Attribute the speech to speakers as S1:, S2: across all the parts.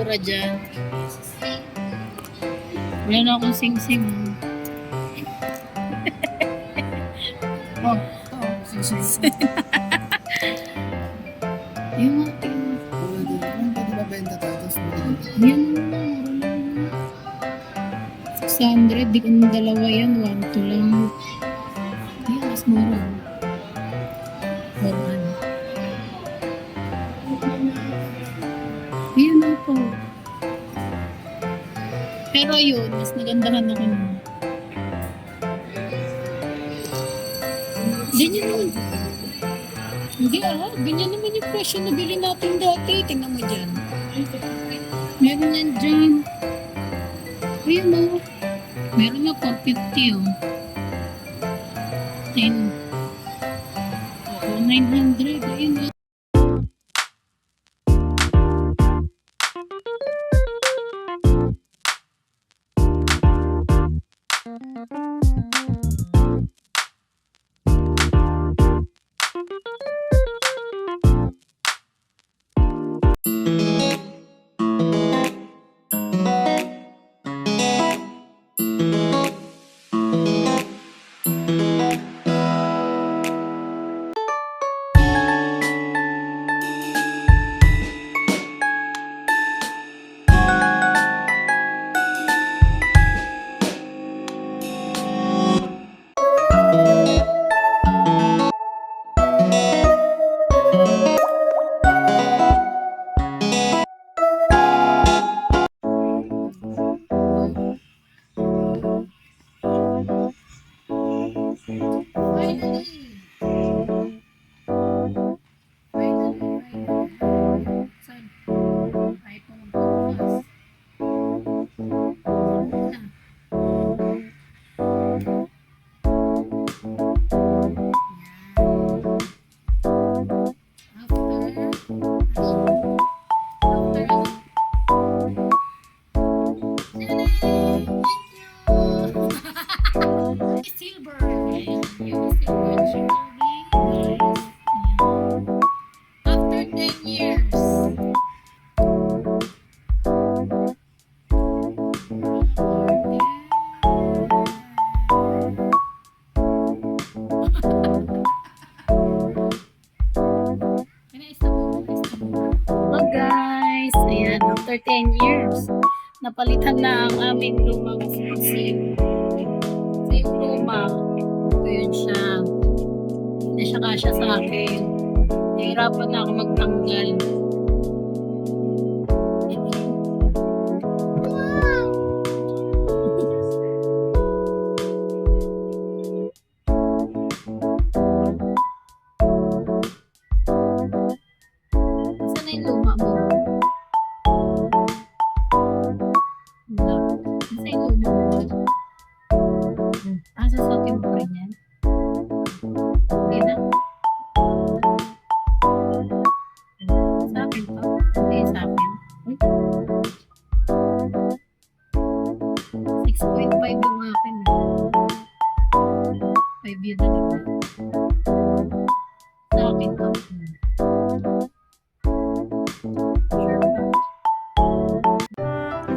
S1: itsura dyan. Wala na akong sing-sing.
S2: Oh, sing-sing.
S1: Yung
S2: Pwede ba benta tayo? Tapos
S1: yan. 600. Di kung dalawa yan. 1, 2 lang. Yan, mas mura. Mura. Yan na po. Pero yun, mas nagandahan ako nun. Ganyan naman. Hindi ganyan naman yung presyo na bili natin dati. Tingnan mo dyan. Meron yan dyan. Ayun o. Meron na 450 o. 10. Oo, 900. Ayun o. Silver. Yung silver jewelry. After 10 years. Hello guys. Ayan, after 10 years. Napalitan na ang aming lumang sing-sing. So yung luma, ito yun siya. Hindi siya kasya sa akin. Nahirapan na ako magtanggal. Saan na yung luma mo? Wala. Saan yung luma mo? Sasukin mo pa rin yan? Hindi na? Sa akin to? Hindi sa akin. 6.5 yung akin. 5 yun na diba? Sa akin to. Sure ba?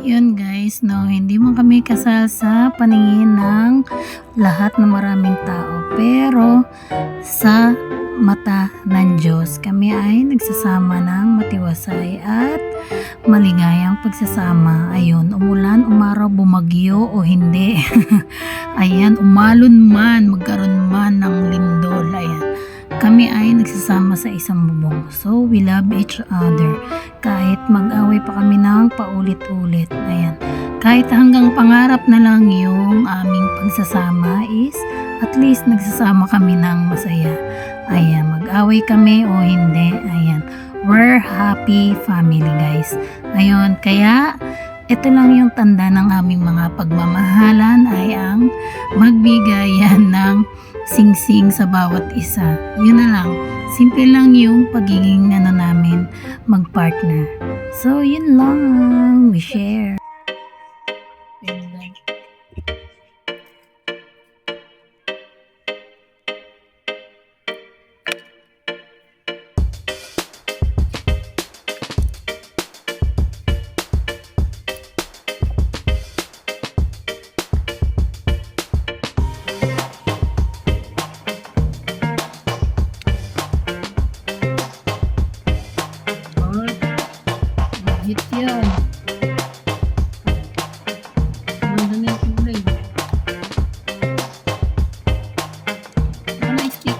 S1: Yun guys, no, hindi man kami kasal sa paningin ng lahat ng maraming tao. Pero sa mata ng Diyos, kami ay nagsasama ng matiwasay at maligayang pagsasama. Ayun, umulan, umaraw, bumagyo o hindi. Ayan, umalon man, magkaroon man ng lindol. Ayan, kami ay nagsasama sa isang bubong. So, we love each other. Kahit mag-away pa kami ng paulit-ulit. Ayan. Kahit hanggang pangarap na lang yung aming pagsasama is at least nagsasama kami ng masaya. Ayan. Mag-away kami o hindi. Ayan. We're happy family guys. Ayun. Kaya ito lang yung tanda ng aming mga pagmamahalan ay ang magbigayan ng sing-sing sa bawat isa. Yun na lang. Simple lang yung pagiging namin mag-partner. So, yun lang. We share. Yan. Ganda na yung kulay. Ano skip?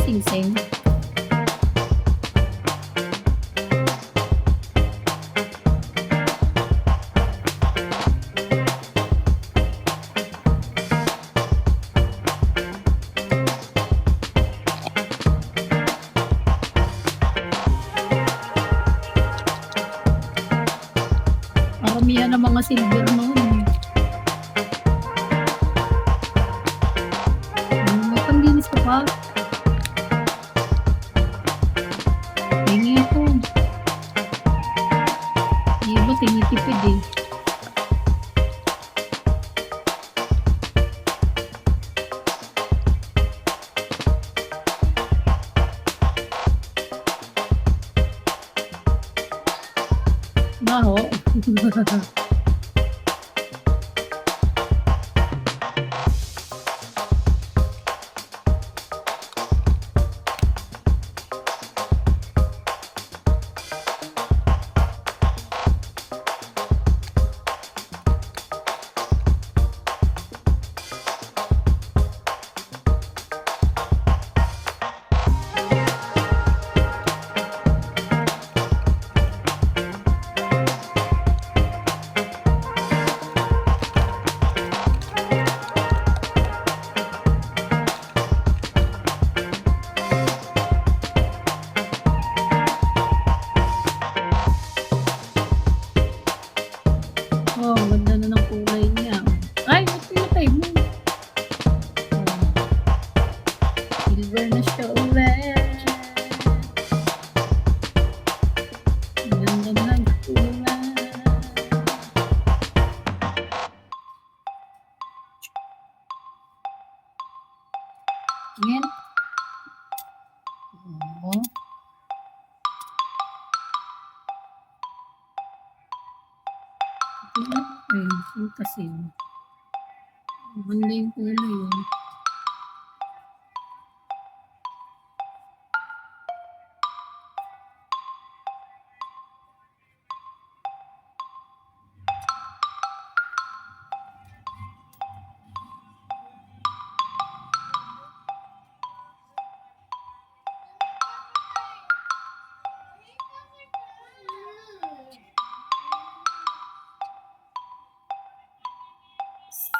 S1: Sing-sing. Maramihan ng mga silver noon. May pandinis ka pa. Hingi ako. Iba, tinitipid eh. Baho. Oh, ganda na ng kulay niya. Ay, ito yung type mo. Oh, silver na siya ulit. Ganda ng kulay. Yan. Oh. Ay, yung kasi. Maganda yung kulay yun.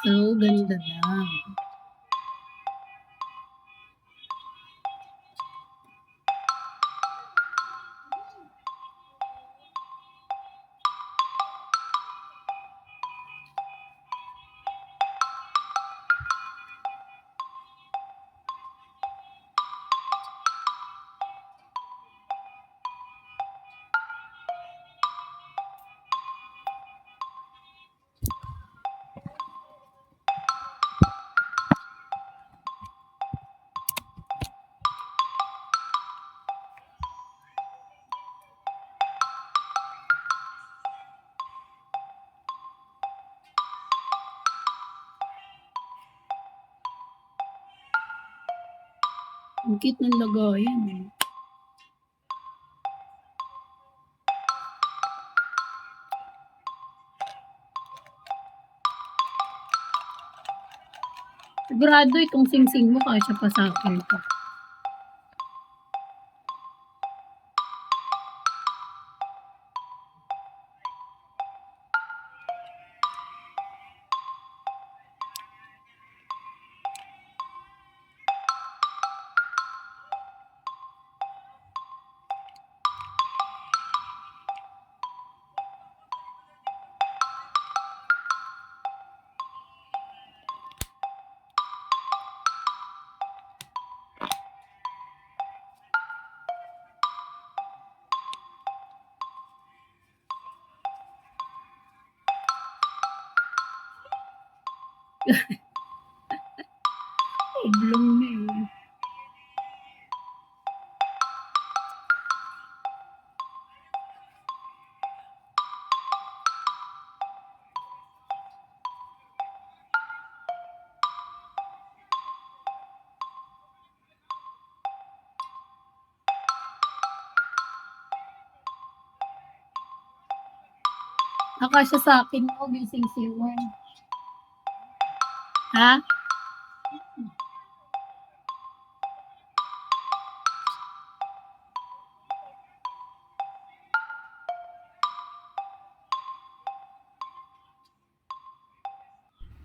S1: So, ganda na. Ang cute ng lagayan eh. Sigurado itong sing-sing mo kasi pa sa akin pa. Oblong na eh. Nakasya sa akin mo, yung sing-singan. Ha?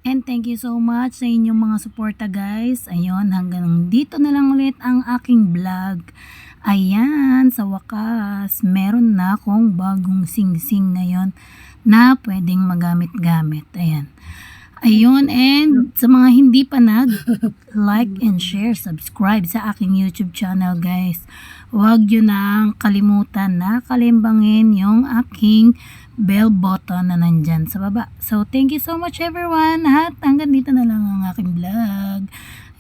S1: And thank you so much sa inyong mga suporta guys. Ayun, hanggang dito na lang ulit ang aking vlog. Ayan, sa wakas, meron na akong bagong sing-sing ngayon na pwedeng magamit-gamit. Ayan. Ayun, and sa mga hindi pa like and share, subscribe sa aking YouTube channel guys. Huwag nyo nang kalimutan na kalimbangin yung aking bell button na nandyan sa baba. So, thank you so much everyone. At hanggang dito na lang ang aking vlog.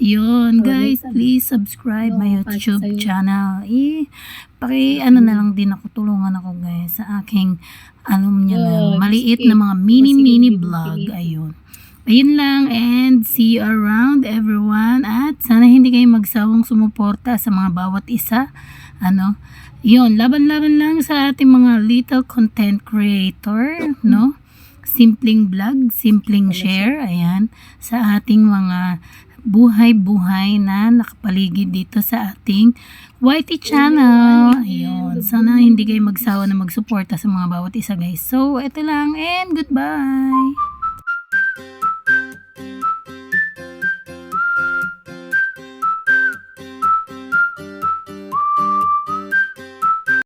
S1: Yun, guys, please subscribe my YouTube channel. Ano na lang din ako, tulungan ako guys sa aking, alam nyo na, maliit na mga mini vlog. Ayun. Ayun lang, and see you around everyone. At sana hindi kayo magsawang sumuporta sa mga bawat isa. Yun, laban-laban lang sa ating mga little content creator, no? Simpleng vlog, simpleng share, ayan, sa ating mga buhay-buhay na nakapaligid dito sa ating YT channel. Ayun, sana hindi kayo magsawa na magsuporta sa mga bawat isa guys. So, ito lang, and goodbye!